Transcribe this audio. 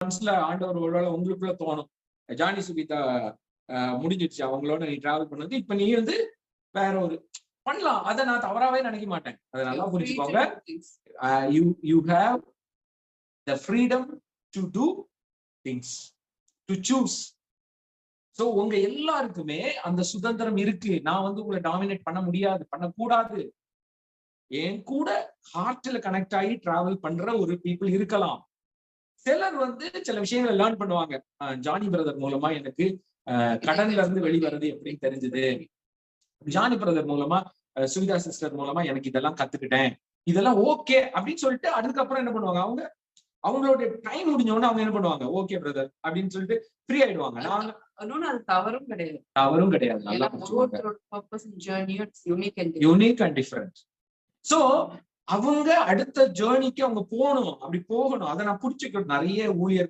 மனசுல ஆண்டவர் ஒருவேளை உங்களுக்குள்ள தோணும், ஜானி சுகிதா முடிஞ்சிடுச்சு அவங்களோட நீ டிராவல் பண்ணது, இப்ப நீ வந்து வேற ஒரு பண்ணலாம். அதை நான் தவறாவே நினைக்க மாட்டேன். அதை நல்லா புரிஞ்சுக்கோங்க. You have the freedom to do things, to choose. So உங்க எல்லாருக்குமே அந்த சுதந்திரம் இருக்கு. நான் வந்து உங்களை டாமினேட் பண்ண முடியாது, பண்ணக்கூடாது. என் கூட ஹார்ட்ல கனெக்ட் ஆகி டிராவல் பண்ற ஒரு பீப்புள் இருக்கலாம். சிலர் வந்து சில விஷயங்களை லேர்ன் பண்ணுவாங்க. ஜானி பிரதர் மூலமா எனக்கு கடன்ல இருந்து வெளிவரது எப்படின்னு தெரிஞ்சது. ஜானி பிரதர் மூலமா, சுவிதா சிஸ்டர் மூலமா எனக்கு இதெல்லாம் கத்துக்கிட்டேன். இதெல்லாம் ஓகே அப்படின்னு சொல்லிட்டு அதுக்கப்புறம் என்ன பண்ணுவாங்க, அவங்க அவங்களுடைய டைம் முடிஞ்சோன்னு அவங்க என்ன பண்ணுவாங்க, ஓகே பிரதர் அப்படின்னு சொல்லிட்டு ஃப்ரீ ஆயிடுவாங்க. அது தவறும் கிடையாது. தவறும் கிடையாது. நல்லா யூனிக் அண்ட் டிஃபரெண்ட். சோ அவங்க அடுத்த ஜேர்னிக்கு அவங்க போகணும். அப்படி போகணும். அதை நான் புடிச்சுக்கணும். நிறைய ஊழியர்